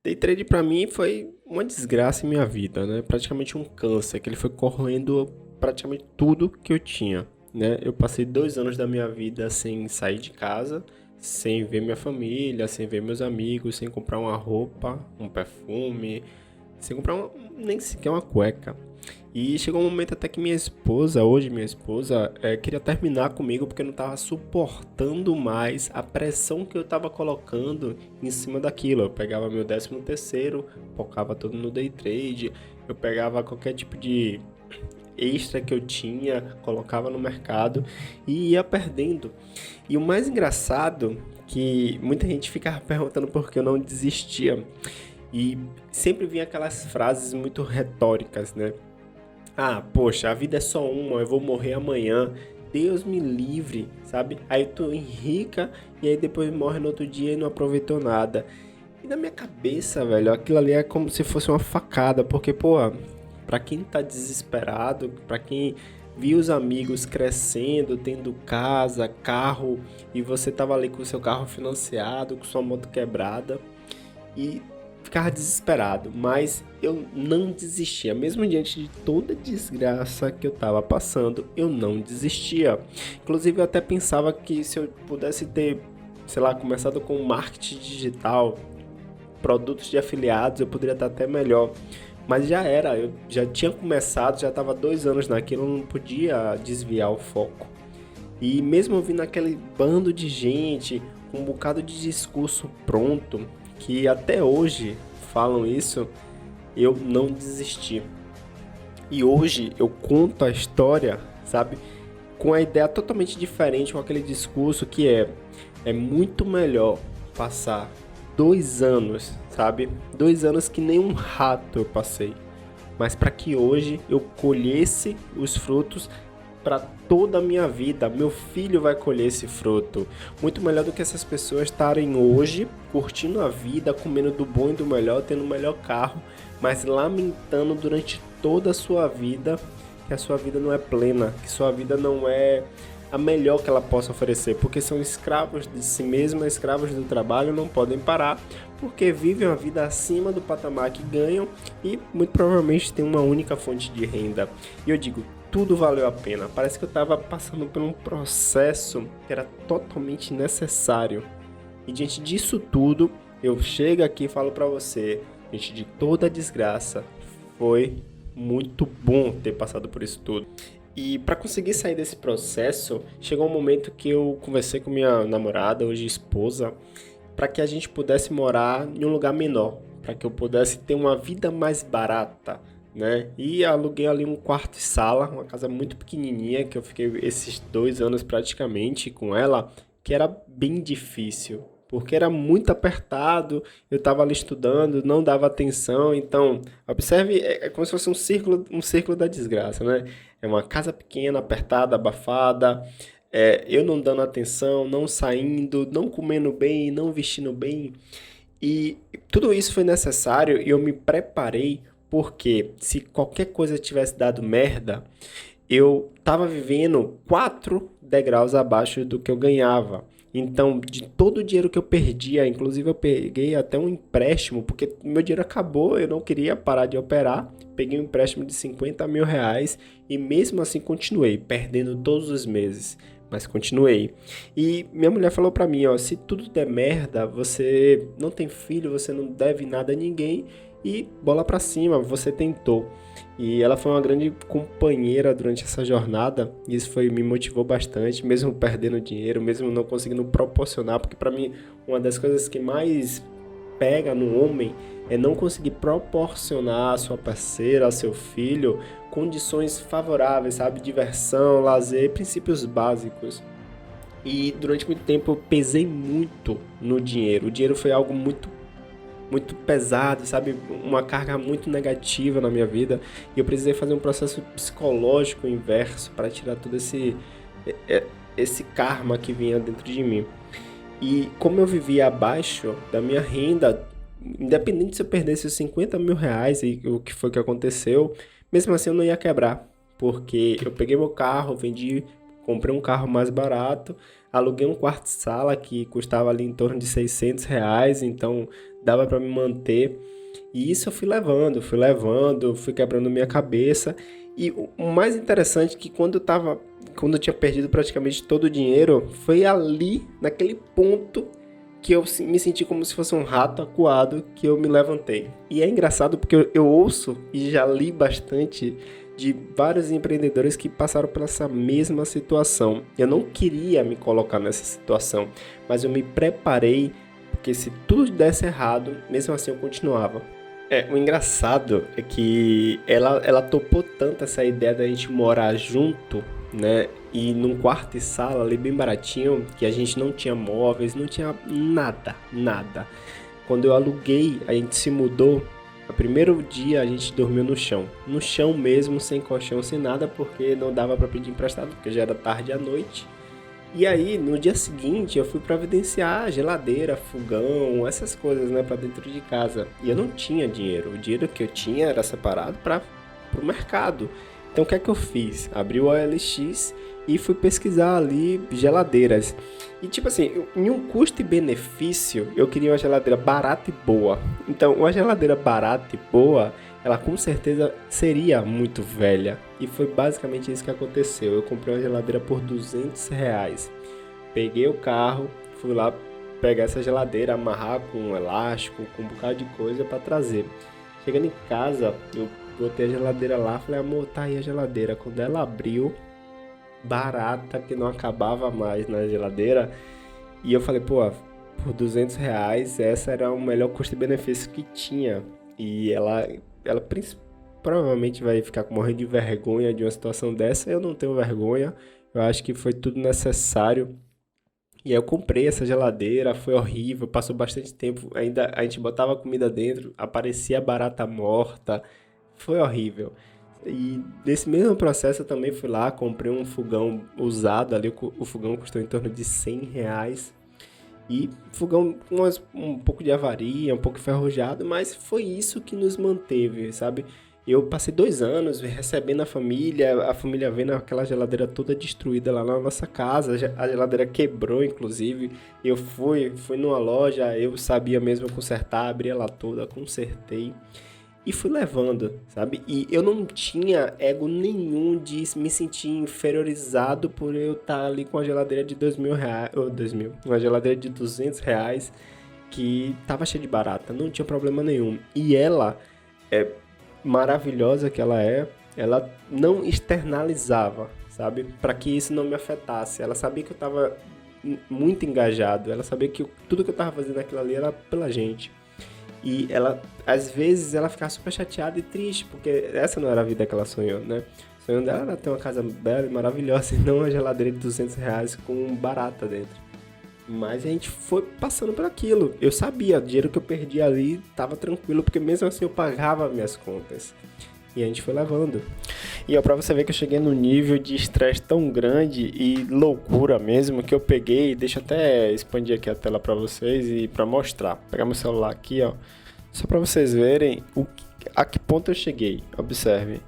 Day trade pra mim foi uma desgraça em minha vida, né? Praticamente um câncer, que ele foi corroendo praticamente tudo que eu tinha, né? Eu passei 2 anos da minha vida sem sair de casa, sem ver minha família, sem ver meus amigos, sem comprar uma roupa, um perfume, sem comprar nem sequer uma cueca. E chegou um momento até que minha esposa, queria terminar comigo porque não estava suportando mais a pressão que eu estava colocando em cima daquilo. Eu pegava meu 13º, focava todo no day trade, eu pegava qualquer tipo de extra que eu tinha, colocava no mercado e ia perdendo. E o mais engraçado que muita gente ficava perguntando por que eu não desistia. E sempre vinha aquelas frases muito retóricas, né? Ah, poxa, a vida é só uma, eu vou morrer amanhã. Deus me livre, sabe? Aí tu enrica e aí depois morre no outro dia e não aproveitou nada. E na minha cabeça, velho, aquilo ali é como se fosse uma facada, porque, pô, pra quem tá desesperado, pra quem viu os amigos crescendo, tendo casa, carro, e você tava ali com o seu carro financiado, com sua moto quebrada, e ficava desesperado, mas eu não desistia, mesmo diante de toda a desgraça que eu estava passando, eu não desistia. Inclusive eu até pensava que se eu pudesse ter, sei lá, começado com marketing digital, produtos de afiliados, eu poderia estar até melhor. Mas já era, eu já tinha começado, já estava 2 anos naquilo, eu não podia desviar o foco. E mesmo ouvindo aquele bando de gente, com um bocado de discurso pronto, que até hoje falam isso, eu não desisti. E hoje eu conto a história, sabe, com a ideia totalmente diferente, com aquele discurso que é muito melhor passar 2 anos, sabe, 2 anos que nem um rato eu passei, mas para que hoje eu colhesse os frutos para toda a minha vida. Meu filho vai colher esse fruto. Muito melhor do que essas pessoas estarem hoje curtindo a vida, comendo do bom e do melhor, tendo o melhor carro, mas lamentando durante toda a sua vida que a sua vida não é plena, que sua vida não é a melhor que ela possa oferecer, porque são escravos de si mesma, escravos do trabalho, não podem parar, porque vivem a vida acima do patamar que ganham e muito provavelmente têm uma única fonte de renda. E eu digo, tudo valeu a pena. Parece que eu estava passando por um processo que era totalmente necessário. E diante disso tudo, eu chego aqui e falo para você, diante de toda a desgraça, foi muito bom ter passado por isso tudo. E para conseguir sair desse processo, chegou um momento que eu conversei com minha namorada, hoje esposa, para que a gente pudesse morar em um lugar menor, para que eu pudesse ter uma vida mais barata, né? E aluguei ali um quarto e sala, uma casa muito pequenininha, que eu fiquei esses 2 anos praticamente com ela, que era bem difícil, porque era muito apertado, eu estava ali estudando, não dava atenção, então, observe, é como se fosse um círculo da desgraça, né? É uma casa pequena, apertada, abafada, eu não dando atenção, não saindo, não comendo bem, não vestindo bem, e tudo isso foi necessário e eu me preparei porque se qualquer coisa tivesse dado merda, eu tava vivendo 4 degraus abaixo do que eu ganhava. Então, de todo o dinheiro que eu perdia, inclusive eu peguei até um empréstimo, porque meu dinheiro acabou, eu não queria parar de operar. Peguei um empréstimo de 50 mil reais e mesmo assim continuei, perdendo todos os meses. Mas continuei. E minha mulher falou pra mim, ó, se tudo der merda, você não tem filho, você não deve nada a ninguém e bola pra cima, você tentou. E ela foi uma grande companheira durante essa jornada, e isso me motivou bastante, mesmo perdendo dinheiro, mesmo não conseguindo proporcionar, porque para mim uma das coisas que mais pega no homem é não conseguir proporcionar à sua parceira, ao seu filho, condições favoráveis, sabe? Diversão, lazer, princípios básicos. E durante muito tempo eu pesei muito no dinheiro. O dinheiro foi algo muito pesado, sabe? Uma carga muito negativa na minha vida. E eu precisei fazer um processo psicológico inverso para tirar todo esse karma que vinha dentro de mim. E como eu vivia abaixo da minha renda, independente se eu perdesse os 50 mil reais e o que foi que aconteceu, mesmo assim eu não ia quebrar. Porque eu peguei meu carro, vendi, comprei um carro mais barato, aluguei um quarto de sala que custava ali em torno de 600 reais, então dava para me manter. E isso eu fui levando, fui quebrando minha cabeça. E o mais interessante é que quando eu tinha perdido praticamente todo o dinheiro, foi ali, naquele ponto, que eu me senti como se fosse um rato acuado, que eu me levantei. E é engraçado porque eu ouço e já li bastante de vários empreendedores que passaram por essa mesma situação. Eu não queria me colocar nessa situação, mas eu me preparei, porque se tudo desse errado, mesmo assim eu continuava. O engraçado é que ela topou tanto essa ideia da gente morar junto, né? E num quarto e sala ali bem baratinho, que a gente não tinha móveis, não tinha nada, nada. Quando eu aluguei, a gente se mudou. No primeiro dia a gente dormiu no chão. No chão mesmo, sem colchão, sem nada, porque não dava para pedir emprestado, porque já era tarde à noite. E aí, no dia seguinte, eu fui providenciar geladeira, fogão, essas coisas, né, para dentro de casa. E eu não tinha dinheiro. O dinheiro que eu tinha era separado para o mercado. Então, o que é que eu fiz? Abri o OLX e fui pesquisar ali geladeiras. E, tipo assim, em um custo e benefício, eu queria uma geladeira barata e boa. Então, uma geladeira barata e boa, ela com certeza seria muito velha. E foi basicamente isso que aconteceu. Eu comprei uma geladeira por R$ 200. Peguei o carro, fui lá pegar essa geladeira, amarrar com um elástico, com um bocado de coisa para trazer. Chegando em casa, eu botei a geladeira lá, falei, amor, tá aí a geladeira. Quando ela abriu, barata, que não acabava mais na geladeira. E eu falei, pô, por R$ 200, essa era o melhor custo-benefício que tinha. E ela provavelmente vai ficar morrendo de vergonha de uma situação dessa. Eu não tenho vergonha. Eu acho que foi tudo necessário. E aí eu comprei essa geladeira, foi horrível, passou bastante tempo. Ainda a gente botava comida dentro, aparecia barata morta. Foi horrível. E nesse mesmo processo eu também fui lá, comprei um fogão usado ali, o fogão custou em torno de R$ 100. E fogão com um pouco de avaria, um pouco enferrujado, mas foi isso que nos manteve, sabe? Eu passei 2 anos recebendo a família vendo aquela geladeira toda destruída lá na nossa casa, a geladeira quebrou, inclusive. Eu fui numa loja, eu sabia mesmo consertar, abri ela toda, consertei. E fui levando, sabe? E eu não tinha ego nenhum de me sentir inferiorizado por eu estar ali com a geladeira de R$ 2.000, ou 2.000, uma geladeira de R$ 200 que tava cheia de barata, não tinha problema nenhum. E ela, maravilhosa que ela não externalizava, sabe? Para que isso não me afetasse. Ela sabia que eu tava muito engajado, ela sabia que tudo que eu tava fazendo aquilo ali era pela gente. E ela, às vezes, ela ficava super chateada e triste, porque essa não era a vida que ela sonhou, né? O sonho dela era ter uma casa bela e maravilhosa, e não uma geladeira de R$ 200 com barata dentro. Mas a gente foi passando por aquilo. Eu sabia, o dinheiro que eu perdi ali estava tranquilo, porque mesmo assim eu pagava minhas contas. E a gente foi levando. E ó, pra você ver que eu cheguei num nível de estresse tão grande e loucura mesmo, que eu peguei, deixa eu até expandir aqui a tela pra vocês e pra mostrar. Vou pegar meu celular aqui, ó, só pra vocês verem a que ponto eu cheguei. Observe.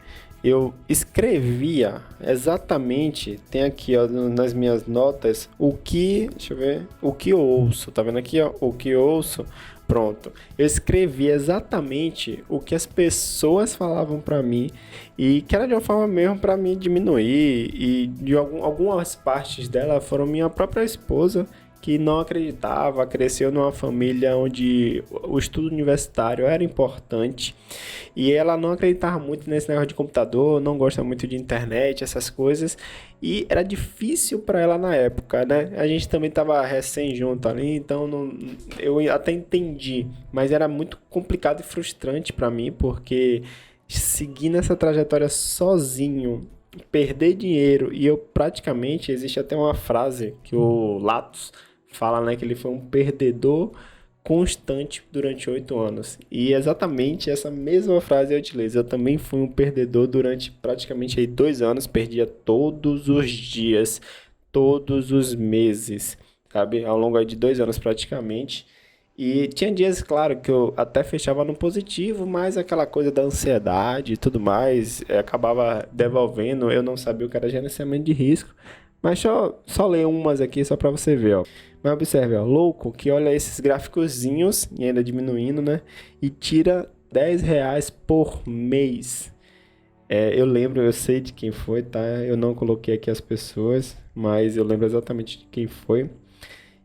Eu escrevia exatamente, tem aqui ó, nas minhas notas, deixa eu ver, o que eu ouço, tá vendo aqui ó, o que eu ouço, pronto. Eu escrevi exatamente o que as pessoas falavam pra mim e que era de uma forma mesmo pra me diminuir e de algumas partes dela foram minha própria esposa que não acreditava, cresceu numa família onde o estudo universitário era importante e ela não acreditava muito nesse negócio de computador, não gosta muito de internet, essas coisas, e era difícil para ela na época, né? A gente também estava recém junto ali, então eu até entendi, mas era muito complicado e frustrante para mim, porque seguir nessa trajetória sozinho, perder dinheiro, e eu praticamente, existe até uma frase que o Latos fala, né, que ele foi um perdedor constante durante 8 anos. E exatamente essa mesma frase eu utilizo. Eu também fui um perdedor durante praticamente aí 2 anos. Perdia todos os dias, todos os meses, sabe? Ao longo aí de 2 anos praticamente. E tinha dias, claro, que eu até fechava no positivo, mas aquela coisa da ansiedade e tudo mais, acabava devolvendo. Eu não sabia o que era gerenciamento de risco. Mas só ler umas aqui só para você ver, ó. Mas observe, ó, louco que olha esses gráficozinhos e ainda diminuindo, né? E tira R$ 10 por mês. Eu lembro, eu sei de quem foi, tá? Eu não coloquei aqui as pessoas, mas eu lembro exatamente de quem foi.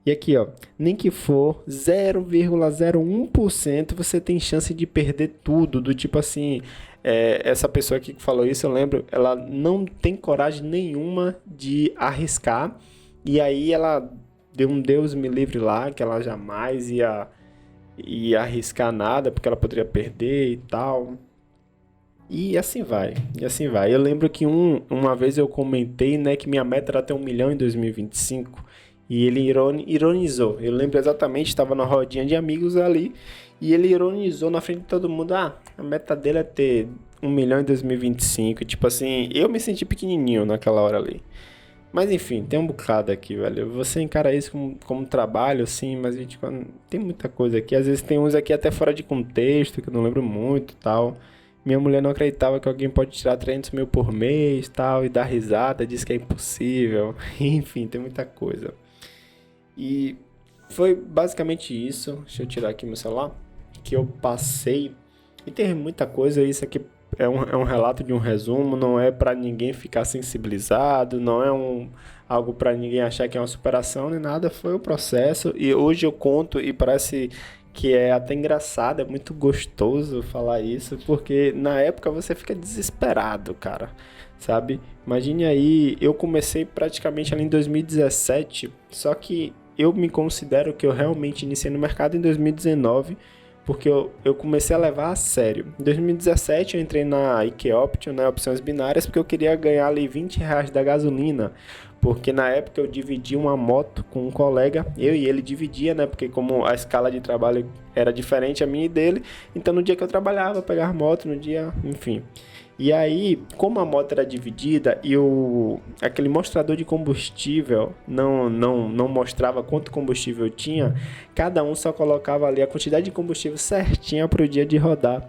E aqui, ó, nem que for 0,01%, você tem chance de perder tudo. Do tipo assim, essa pessoa aqui que falou isso, eu lembro, ela não tem coragem nenhuma de arriscar. E aí ela deu um Deus me livre lá, que ela jamais ia arriscar nada, porque ela poderia perder e tal. E assim vai, e assim vai. Eu lembro que uma vez eu comentei, né, que minha meta era ter 1 milhão em 2025. E ele ironizou. Eu lembro exatamente, estava na rodinha de amigos ali. E ele ironizou na frente de todo mundo. Ah, a meta dele é ter 1 milhão em 2025. Tipo assim, eu me senti pequenininho naquela hora ali. Mas enfim, tem um bocado aqui, velho. Você encara isso como trabalho, sim, mas a gente, tem muita coisa aqui. Às vezes tem uns aqui até fora de contexto, que eu não lembro muito e tal. Minha mulher não acreditava que alguém pode tirar 300 mil por mês e tal, e dar risada, diz que é impossível. Enfim, tem muita coisa. E foi basicamente isso. Deixa eu tirar aqui meu celular. Que eu passei. E tem muita coisa. Isso aqui é um relato de um resumo. Não é para ninguém ficar sensibilizado. Não é algo para ninguém achar que é uma superação nem nada. Foi o processo. E hoje eu conto e parece que é até engraçado. É muito gostoso falar isso. Porque na época você fica desesperado, cara. Sabe? Imagine aí. Eu comecei praticamente ali em 2017. Só que eu me considero que eu realmente iniciei no mercado em 2019, porque eu comecei a levar a sério. Em 2017 eu entrei na IK Option, né, opções binárias, porque eu queria ganhar ali R$ 20 da gasolina, porque na época eu dividi uma moto com um colega, eu e ele dividia, né, porque como a escala de trabalho era diferente a minha e dele, então no dia que eu trabalhava, eu pegava moto, no dia, enfim. E aí, como a moto era dividida e aquele mostrador de combustível não mostrava quanto combustível eu tinha, cada um só colocava ali a quantidade de combustível certinha para o dia de rodar.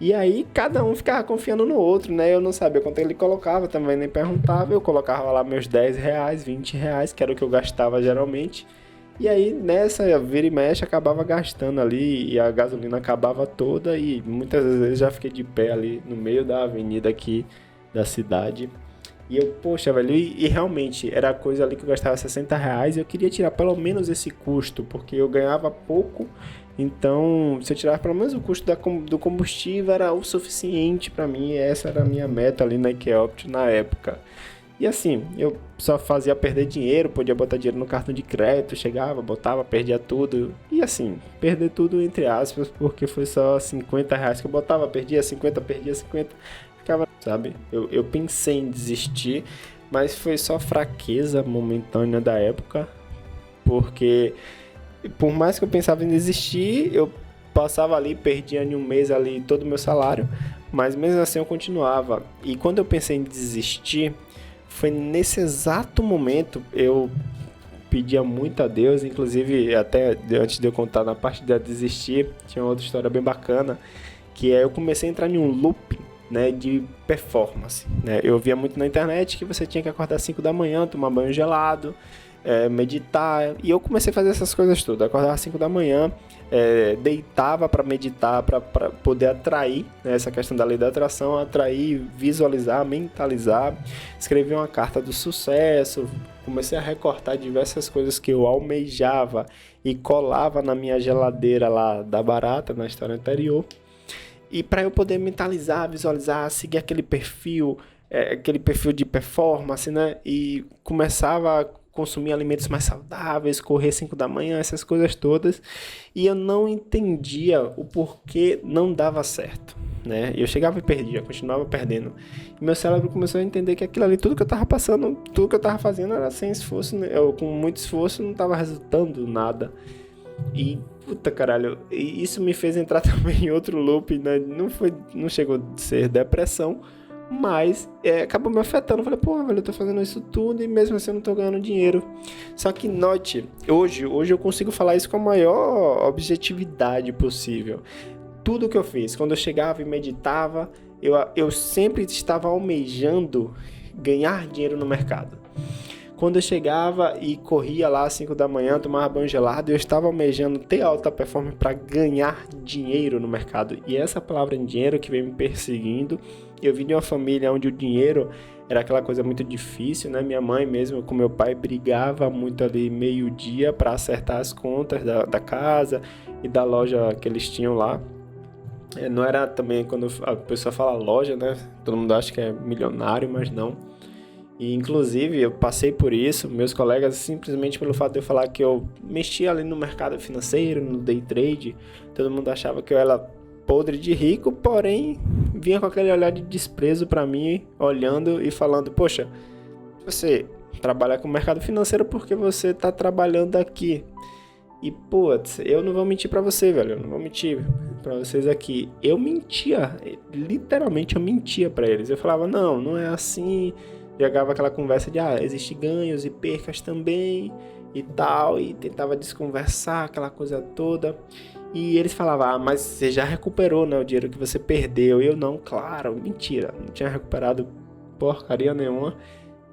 E aí, cada um ficava confiando no outro, né? Eu não sabia quanto ele colocava, também nem perguntava. Eu colocava lá meus R$ 10, R$ 20, que era o que eu gastava geralmente. E aí, nessa vira e mexe, acabava gastando ali e a gasolina acabava toda e muitas vezes já fiquei de pé ali no meio da avenida aqui da cidade. E eu, poxa, velho, e realmente era coisa ali que eu gastava R$ 60 e eu queria tirar pelo menos esse custo, porque eu ganhava pouco, então se eu tirar pelo menos o custo do combustível era o suficiente para mim, e essa era a minha meta ali na IKEOPT na época. E assim, eu só fazia perder dinheiro, podia botar dinheiro no cartão de crédito, chegava, botava, perdia tudo. E assim, perder tudo entre aspas, porque foi só R$ 50 que eu botava, perdia 50, perdia 50, ficava, sabe? Eu pensei em desistir, mas foi só fraqueza momentânea da época, porque por mais que eu pensava em desistir, eu passava ali, perdia em um mês ali todo o meu salário, mas mesmo assim eu continuava. E quando eu pensei em desistir, foi nesse exato momento eu pedia muito a Deus, inclusive até antes de eu contar na parte de desistir, tinha outra história bem bacana, que é eu comecei a entrar em um loop, né, de performance, né? Eu via muito na internet que você tinha que acordar às 5 da manhã, tomar banho gelado, meditar, e eu comecei a fazer essas coisas todas, acordar às 5 da manhã, deitava para meditar, para poder atrair, né, essa questão da lei da atração, atrair, visualizar, mentalizar, escrevi uma carta do sucesso, comecei a recortar diversas coisas que eu almejava e colava na minha geladeira lá da Barata, na história anterior, e para eu poder mentalizar, visualizar, seguir aquele perfil de performance, né, e começava a consumir alimentos mais saudáveis, correr 5 da manhã, essas coisas todas, e eu não entendia o porquê não dava certo, né? Eu chegava e perdia, continuava perdendo. E meu cérebro começou a entender que aquilo ali, tudo que eu tava passando, tudo que eu tava fazendo era sem esforço, né? Eu com muito esforço não tava resultando nada. E puta caralho, isso me fez entrar também em outro loop, né? Não chegou a ser depressão, mas acabou me afetando. Eu falei, pô, velho, eu tô fazendo isso tudo e mesmo assim eu não tô ganhando dinheiro. Só que note, hoje eu consigo falar isso com a maior objetividade possível. Tudo que eu fiz, quando eu chegava e meditava, eu sempre estava almejando ganhar dinheiro no mercado. Quando eu chegava e corria lá às 5 da manhã, tomava banho gelado, eu estava almejando ter alta performance para ganhar dinheiro no mercado. E essa palavra dinheiro que vem me perseguindo, eu vim de uma família onde o dinheiro era aquela coisa muito difícil, né? Minha mãe mesmo com meu pai brigava muito ali meio-dia para acertar as contas da casa e da loja que eles tinham lá. Não era também quando a pessoa fala loja, né? Todo mundo acha que é milionário, mas não. E inclusive eu passei por isso, meus colegas, simplesmente pelo fato de eu falar que eu mexia ali no mercado financeiro, no day trade, todo mundo achava que eu era podre de rico, porém vinha com aquele olhar de desprezo pra mim, olhando e falando: poxa, você trabalha com o mercado financeiro porque você tá trabalhando aqui. E putz, eu não vou mentir pra você, velho, eu não vou mentir pra vocês aqui. Eu mentia, literalmente eu mentia pra eles. Eu falava: não é assim. Jogava aquela conversa de, existe ganhos e percas também e tal, e tentava desconversar aquela coisa toda. E eles falavam: mas você já recuperou, né, o dinheiro que você perdeu. E eu: não, claro, mentira, não tinha recuperado porcaria nenhuma.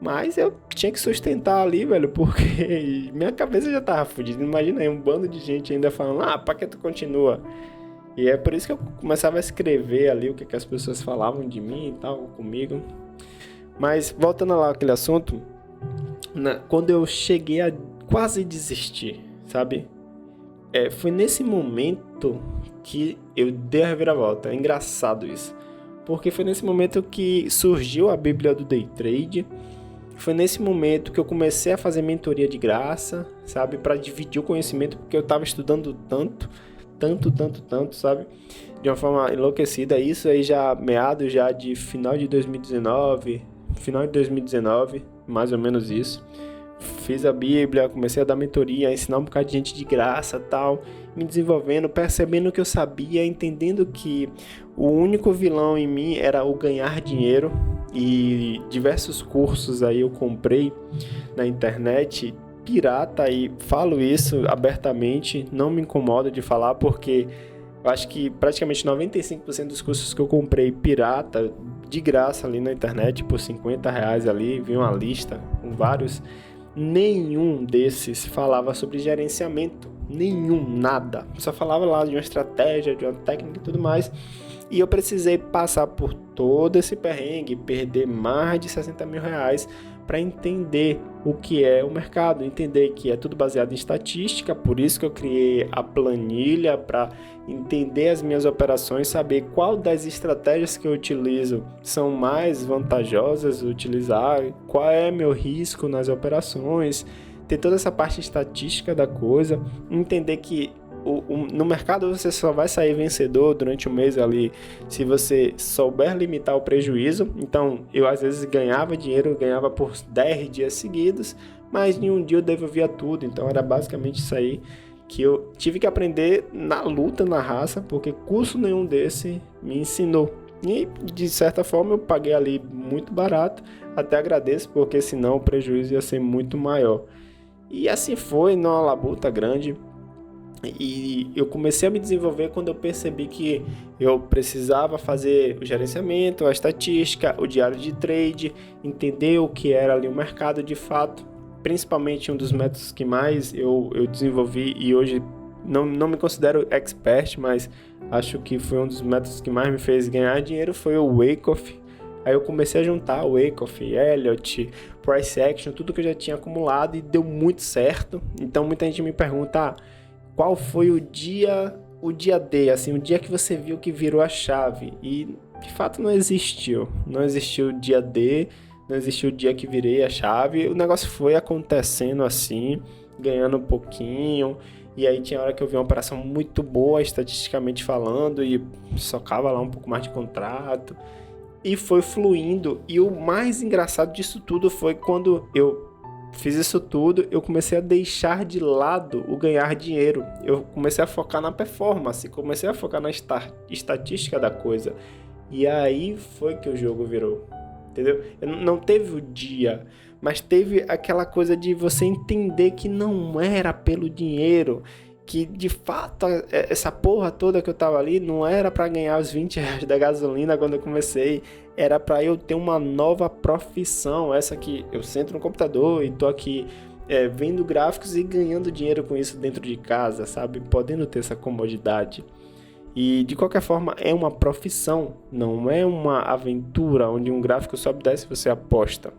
Mas eu tinha que sustentar ali, velho, porque minha cabeça já tava fodida. Imagina aí, um bando de gente ainda falando: pra que tu continua? E é por isso que eu começava a escrever ali o que as pessoas falavam de mim e tal, comigo. Mas voltando lá àquele assunto, quando eu cheguei a quase desistir, sabe? Foi nesse momento que eu dei a reviravolta. É engraçado isso. Porque foi nesse momento que surgiu a Bíblia do Day Trade. Foi nesse momento que eu comecei a fazer mentoria de graça, sabe? Para dividir o conhecimento, porque eu estava estudando tanto, sabe? De uma forma enlouquecida. Isso aí já meados já de final de 2019, mais ou menos isso. Fiz a Bíblia, comecei a dar mentoria, a ensinar um bocado de gente de graça, tal, me desenvolvendo, percebendo o que eu sabia, entendendo que o único vilão em mim era o ganhar dinheiro. E diversos cursos aí eu comprei na internet pirata, e falo isso abertamente, não me incomoda de falar, porque eu acho que praticamente 95% dos cursos que eu comprei pirata, de graça ali na internet, por R$50 ali, vinha uma lista com vários, nenhum desses falava sobre gerenciamento, nada. Só falava lá de uma estratégia, de uma técnica e tudo mais. E eu precisei passar por todo esse perrengue, perder mais de R$60 mil para entender o que é o mercado, entender que é tudo baseado em estatística. Por isso que eu criei a planilha, para entender as minhas operações, saber qual das estratégias que eu utilizo são mais vantajosas utilizar, qual é meu risco nas operações, ter toda essa parte estatística da coisa, entender que no mercado você só vai sair vencedor durante o mês ali se você souber limitar o prejuízo. Então eu às vezes ganhava dinheiro, ganhava por 10 dias seguidos, mas em um dia eu devolvia tudo. Então era basicamente isso aí que eu tive que aprender na luta, na raça, porque curso nenhum desse me ensinou. E de certa forma eu paguei ali muito barato, até agradeço, porque senão o prejuízo ia ser muito maior. E assim foi, numa labuta grande. E eu comecei a me desenvolver quando eu percebi que eu precisava fazer o gerenciamento, a estatística, o diário de trade, entender o que era ali o mercado de fato. Principalmente um dos métodos que mais eu desenvolvi, e hoje não me considero expert, mas acho que foi um dos métodos que mais me fez ganhar dinheiro, foi o Wyckoff. Aí eu comecei a juntar o Wyckoff, Elliott, Price Action, tudo que eu já tinha acumulado, e deu muito certo. Então muita gente me pergunta: qual foi o dia D, assim, o dia que você viu que virou a chave? E de fato não existiu o dia D, não existiu o dia que virei a chave. O negócio foi acontecendo assim, ganhando um pouquinho, e aí tinha hora que eu vi uma operação muito boa estatisticamente falando e socava lá um pouco mais de contrato, e foi fluindo. E o mais engraçado disso tudo foi quando eu fiz isso tudo, eu comecei a deixar de lado o ganhar dinheiro. Eu comecei a focar na performance, comecei a focar na estatística da coisa. E aí foi que o jogo virou, entendeu? Não teve o dia, mas teve aquela coisa de você entender que não era pelo dinheiro, que de fato essa porra toda que eu tava ali não era para ganhar os 20 reais da gasolina quando eu comecei, era para eu ter uma nova profissão, essa que eu sento no computador e tô aqui vendo gráficos e ganhando dinheiro com isso dentro de casa, sabe? Podendo ter essa comodidade. E de qualquer forma é uma profissão, não é uma aventura onde um gráfico sobe e desce e você aposta.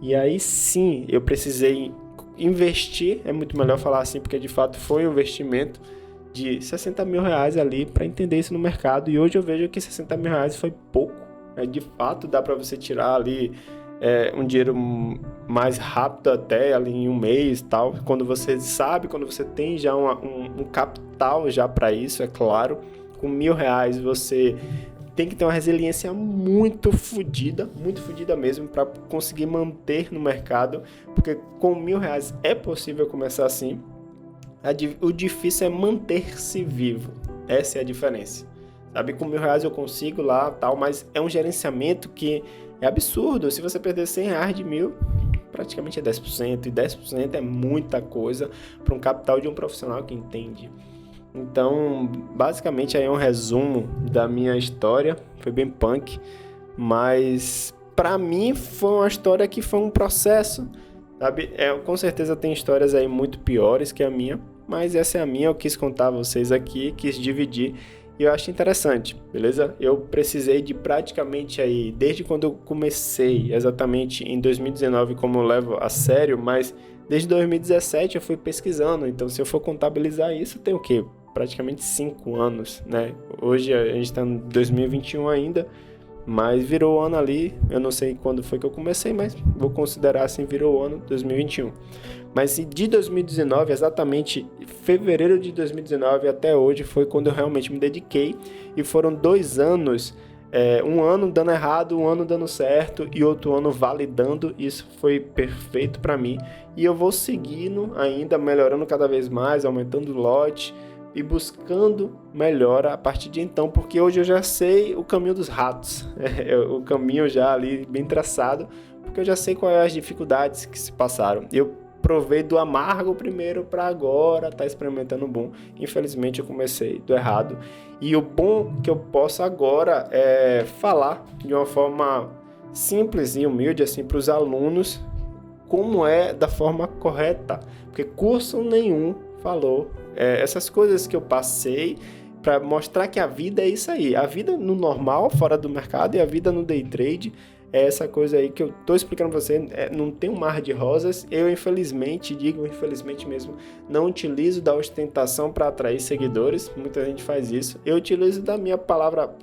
E aí sim, eu precisei investir, é muito melhor falar assim, porque de fato foi um investimento de 60 mil reais ali para entender isso no mercado. E hoje eu vejo que 60 mil reais foi pouco. De fato dá para você tirar ali um dinheiro mais rápido até ali em um mês tal, quando você sabe, quando você tem já um capital já para isso, é claro. Com 1.000 reais você tem que ter uma resiliência muito fodida mesmo para conseguir manter no mercado, porque com 1.000 reais é possível começar assim. O difícil é manter-se vivo, essa é a diferença, sabe? Com 1.000 reais eu consigo lá tal, mas é um gerenciamento que é absurdo. Se você perder 100 reais de 1.000, praticamente é 10%, e 10% é muita coisa para um capital de um profissional que entende. Então, basicamente aí é um resumo da minha história, foi bem punk, mas pra mim foi uma história que foi um processo, sabe? Com certeza tem histórias aí muito piores que a minha, mas essa é a minha, eu quis contar a vocês aqui, quis dividir e eu acho interessante, beleza? Eu precisei de praticamente aí, desde quando eu comecei, exatamente em 2019, como eu levo a sério, mas desde 2017 eu fui pesquisando, então se eu for contabilizar isso, tem o quê? Praticamente 5 anos, né? Hoje a gente está em 2021 ainda, mas virou o ano ali, eu não sei quando foi que eu comecei, mas vou considerar assim, virou o ano 2021. Mas de 2019, exatamente fevereiro de 2019 até hoje, foi quando eu realmente me dediquei, e foram 2 anos, um ano dando errado, um ano dando certo e outro ano validando. Isso foi perfeito para mim, e eu vou seguindo ainda, melhorando cada vez mais, aumentando o lote e buscando melhora a partir de então, porque hoje eu já sei o caminho dos ratos, o caminho já ali bem traçado, porque eu já sei quais as dificuldades que se passaram. Eu provei do amargo primeiro para agora tá experimentando o bom. Infelizmente eu comecei do errado, e o bom que eu posso agora é falar de uma forma simples e humilde assim para os alunos como é da forma correta, porque curso nenhum falou essas coisas que eu passei para mostrar que a vida é isso aí. A vida no normal, fora do mercado, e a vida no day trade é essa coisa aí que eu tô explicando para você. Não tem um mar de rosas. Eu, infelizmente, digo infelizmente mesmo, não utilizo da ostentação para atrair seguidores. Muita gente faz isso. Eu utilizo da minha palavra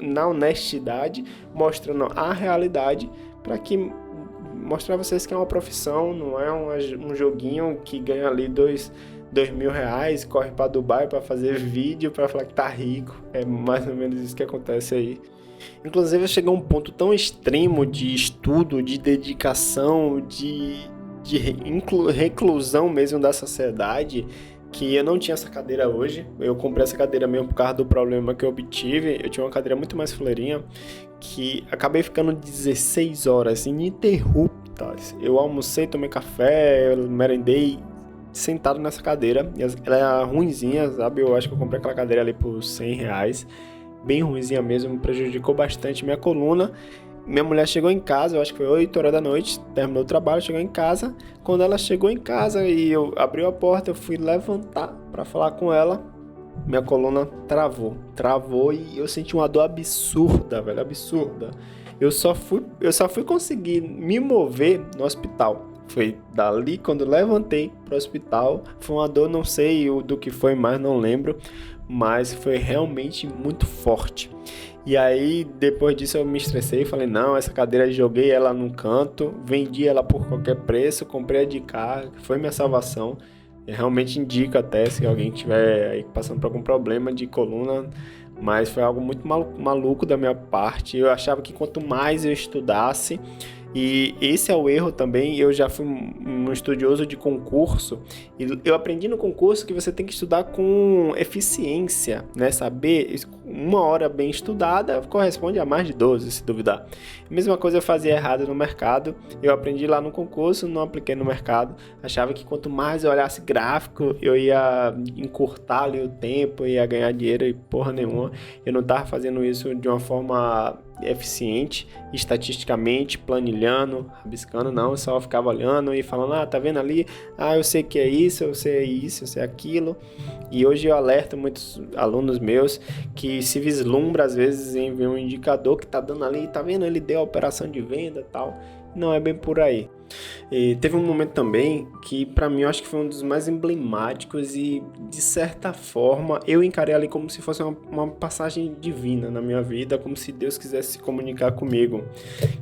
na honestidade, mostrando a realidade, para que mostrar a vocês que é uma profissão, não é um joguinho que ganha ali 2.000 reais, corre para Dubai para fazer vídeo para falar que tá rico. É mais ou menos isso que acontece aí. Inclusive eu cheguei a um ponto tão extremo de estudo, de dedicação, de reclusão mesmo da sociedade, que eu não tinha essa cadeira hoje. Eu comprei essa cadeira mesmo por causa do problema que eu obtive. Eu tinha uma cadeira muito mais fuleirinha, que acabei ficando 16 horas ininterruptas. Eu almocei, tomei café, eu merendei sentado nessa cadeira, e ela é ruinzinha, sabe? Eu acho que eu comprei aquela cadeira ali por 100 reais, bem ruinzinha mesmo, prejudicou bastante minha coluna. Minha mulher chegou em casa, eu acho que foi 8 horas da noite, terminou o trabalho, chegou em casa. Quando ela chegou em casa e eu abri a porta, eu fui levantar para falar com ela, minha coluna travou e eu senti uma dor absurda, velho, absurda. Eu só fui conseguir me mover no hospital. Foi dali, quando levantei pro hospital, foi uma dor, não sei do que foi mais, não lembro, mas foi realmente muito forte. E aí, depois disso eu me estressei, falei, não, essa cadeira joguei ela num canto, vendi ela por qualquer preço, comprei a de cá, foi minha salvação. Eu realmente indico até, se alguém estiver aí passando por algum problema de coluna, mas foi algo muito maluco da minha parte. Eu achava que quanto mais eu estudasse, E esse é o erro também. Eu já fui um estudioso de concurso e eu aprendi no concurso que você tem que estudar com eficiência, né? Saber, 1 hora bem estudada corresponde a mais de 12, se duvidar. A mesma coisa eu fazia errado no mercado. Eu aprendi lá no concurso, não apliquei no mercado. Achava que quanto mais eu olhasse gráfico, eu ia encurtar ali o tempo, ia ganhar dinheiro e porra nenhuma. Eu não estava fazendo isso de uma forma eficiente, estatisticamente, planilhando, rabiscando, não. Eu só ficava olhando e falando, tá vendo ali? Eu sei que é isso, eu sei aquilo. E hoje eu alerto muitos alunos meus que se vislumbra às vezes em ver um indicador que tá dando ali, tá vendo? Ele deu a operação de venda e tal. Não é bem por aí. E teve um momento também que para mim eu acho que foi um dos mais emblemáticos e de certa forma eu encarei ali como se fosse uma passagem divina na minha vida, como se Deus quisesse se comunicar comigo,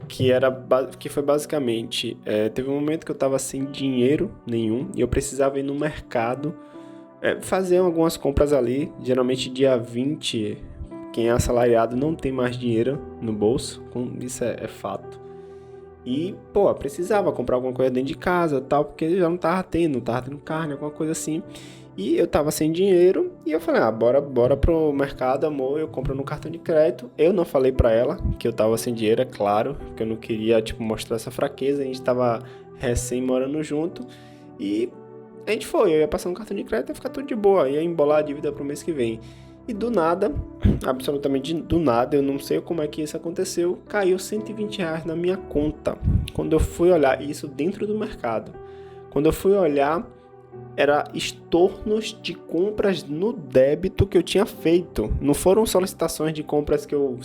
que foi basicamente, teve um momento que eu estava sem dinheiro nenhum e eu precisava ir no mercado fazer algumas compras ali, geralmente dia 20, quem é assalariado não tem mais dinheiro no bolso, isso é fato. E, precisava comprar alguma coisa dentro de casa, tal, porque já não tava tendo carne, alguma coisa assim. E eu tava sem dinheiro e eu falei, bora pro mercado, amor, eu compro no cartão de crédito. Eu não falei pra ela que eu tava sem dinheiro, é claro, porque eu não queria, mostrar essa fraqueza. A gente tava recém morando junto e a gente foi, eu ia passar no cartão de crédito e ia ficar tudo de boa, ia embolar a dívida pro mês que vem. E do nada, absolutamente do nada, eu não sei como é que isso aconteceu, caiu R$120 na minha conta. Quando eu fui olhar, isso dentro do mercado, quando eu fui olhar, era estornos de compras no débito que eu tinha feito. Não foram solicitações de compras que eu,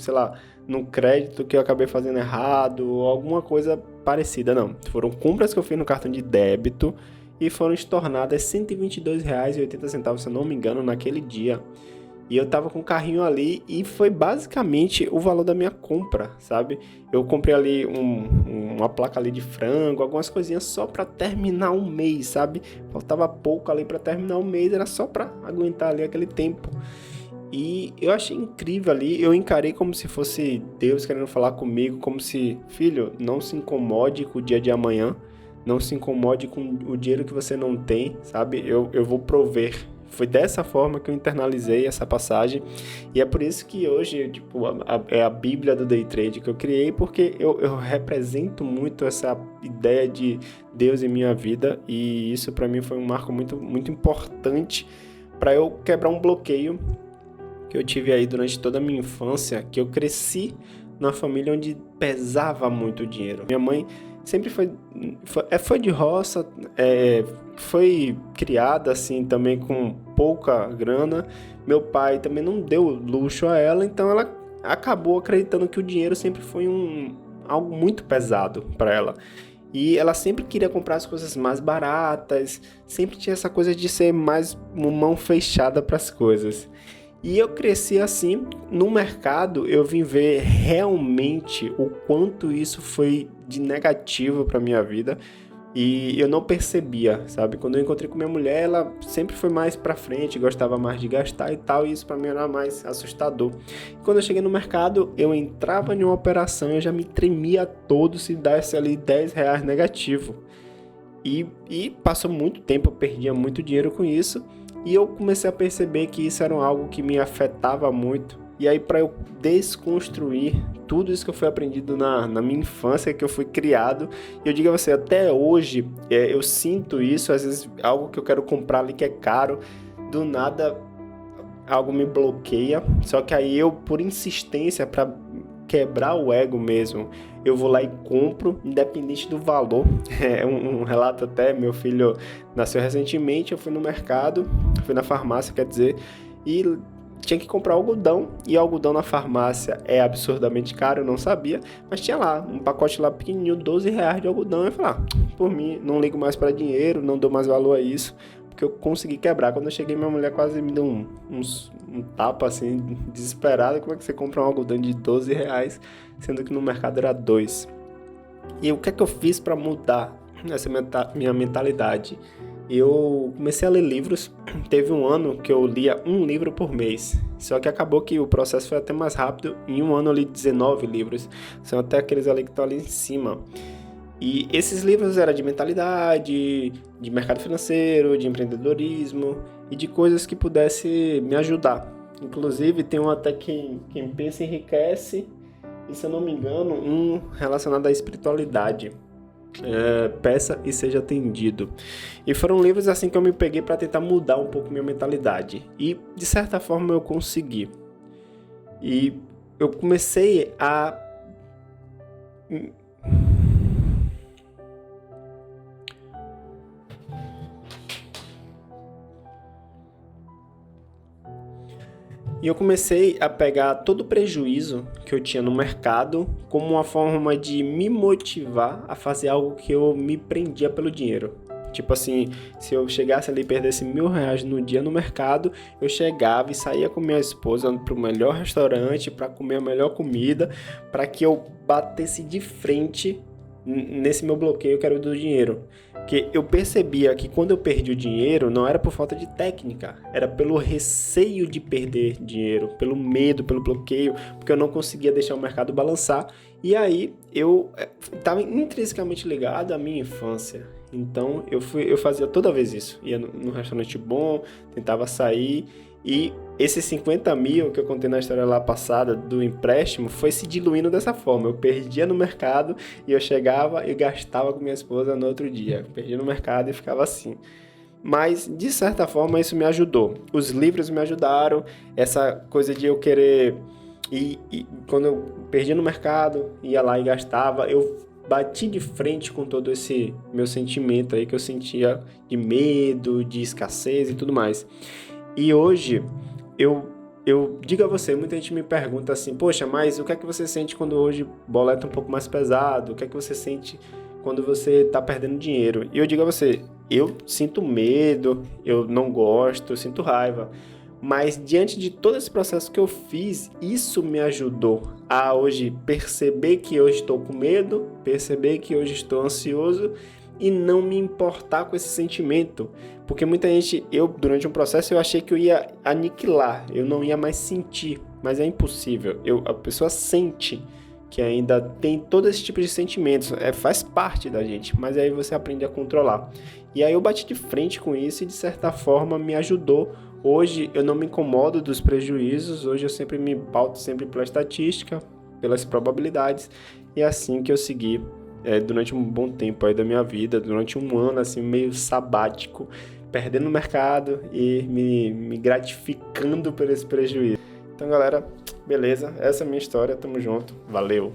no crédito que eu acabei fazendo errado, ou alguma coisa parecida, não. Foram compras que eu fiz no cartão de débito e foram estornadas R$122,80, se eu não me engano, naquele dia. E eu tava com o carrinho ali e foi basicamente o valor da minha compra, sabe? Eu comprei ali uma placa ali de frango, algumas coisinhas só pra terminar um mês, sabe? Faltava pouco ali pra terminar o mês, era só pra aguentar ali aquele tempo. E eu achei incrível ali, eu encarei como se fosse Deus querendo falar comigo, como se, filho, não se incomode com o dia de amanhã, não se incomode com o dinheiro que você não tem, sabe? Eu vou prover. Foi dessa forma que eu internalizei essa passagem e é por isso que hoje é a Bíblia do Day Trade que eu criei, porque eu represento muito essa ideia de Deus em minha vida e isso para mim foi um marco muito, muito importante para eu quebrar um bloqueio que eu tive aí durante toda a minha infância, que eu cresci numa família onde pesava muito o dinheiro. Minha mãe sempre foi de roça, foi criada assim também com pouca grana. Meu pai também não deu luxo a ela, então ela acabou acreditando que o dinheiro sempre foi algo muito pesado para ela. E ela sempre queria comprar as coisas mais baratas, sempre tinha essa coisa de ser mais mão fechada para as coisas. E eu cresci assim, no mercado eu vim ver realmente o quanto isso foi de negativo para minha vida e eu não percebia, sabe? Quando eu encontrei com minha mulher, ela sempre foi mais para frente, gostava mais de gastar e tal, e isso para mim era mais assustador. E quando eu cheguei no mercado, eu entrava em uma operação e eu já me tremia todo se desse ali R$10 negativo. E passou muito tempo, eu perdia muito dinheiro com isso. E eu comecei a perceber que isso era algo que me afetava muito. E aí, para eu desconstruir tudo isso que eu fui aprendido na minha infância, que eu fui criado, eu digo a você, até hoje, eu sinto isso, às vezes algo que eu quero comprar ali que é caro, do nada algo me bloqueia. Só que aí eu, por insistência, para quebrar o ego mesmo, eu vou lá e compro, independente do valor. É um relato até, meu filho nasceu recentemente, eu fui no mercado, fui na farmácia, quer dizer, e tinha que comprar algodão, e algodão na farmácia é absurdamente caro, eu não sabia, mas tinha lá, um pacote lá pequenininho, R$12 de algodão, eu falei, por mim, não ligo mais para dinheiro, não dou mais valor a isso, porque eu consegui quebrar. Quando eu cheguei, minha mulher quase me deu um tapa, assim, desesperada. Como é que você compra um algodão de R$12, sendo que no mercado era 2? E o que é que eu fiz para mudar essa minha mentalidade? eu comecei a ler livros. Teve um ano que eu lia um livro por mês. Só que acabou que o processo foi até mais rápido. Em um ano eu li 19 livros. São até aqueles ali que estão ali em cima. E esses livros eram de mentalidade, de mercado financeiro, de empreendedorismo e de coisas que pudesse me ajudar. Inclusive tem um até quem pensa enriquece, e se eu não me engano, um relacionado à espiritualidade. Peça e seja atendido. E foram livros assim que eu me peguei para tentar mudar um pouco minha mentalidade. E de certa forma eu consegui. E eu comecei a pegar todo o prejuízo que eu tinha no mercado como uma forma de me motivar a fazer algo que eu me prendia pelo dinheiro. Tipo assim, se eu chegasse ali e perdesse R$ 1.000 no dia no mercado, eu chegava e saía com minha esposa para o melhor restaurante, para comer a melhor comida, para que eu batesse de frente nesse meu bloqueio que era o do dinheiro. Porque eu percebia que quando eu perdi o dinheiro, não era por falta de técnica, era pelo receio de perder dinheiro, pelo medo, pelo bloqueio, porque eu não conseguia deixar o mercado balançar. E aí eu estava intrinsecamente ligado à minha infância. Então eu fazia toda vez isso. Ia num restaurante bom, tentava sair. E esses 50 mil que eu contei na história lá passada do empréstimo foi se diluindo dessa forma. Eu perdia no mercado e eu chegava e gastava com minha esposa no outro dia. Eu perdia no mercado e ficava assim. Mas, de certa forma, isso me ajudou. Os livros me ajudaram. Essa coisa de eu querer... E quando eu perdia no mercado, ia lá e gastava, eu bati de frente com todo esse meu sentimento aí que eu sentia de medo, de escassez e tudo mais. E hoje, eu digo a você, muita gente me pergunta assim, poxa, mas o que é que você sente quando hoje o boleto é um pouco mais pesado? O que é que você sente quando você está perdendo dinheiro? E eu digo a você, eu sinto medo, eu não gosto, eu sinto raiva. Mas diante de todo esse processo que eu fiz, isso me ajudou a hoje perceber que eu estou com medo, perceber que hoje estou ansioso e não me importar com esse sentimento. Porque muita gente, durante um processo, eu achei que eu ia aniquilar, eu não ia mais sentir, mas é impossível. A pessoa sente que ainda tem todo esse tipo de sentimentos, faz parte da gente, mas aí você aprende a controlar. E aí eu bati de frente com isso e de certa forma me ajudou. Hoje eu não me incomodo dos prejuízos, hoje eu sempre me pauto sempre pela estatística, pelas probabilidades, e é assim que eu segui durante um bom tempo aí da minha vida, durante um ano assim meio sabático, perdendo o mercado e me gratificando por esse prejuízo. Então galera, beleza, essa é a minha história, tamo junto, valeu!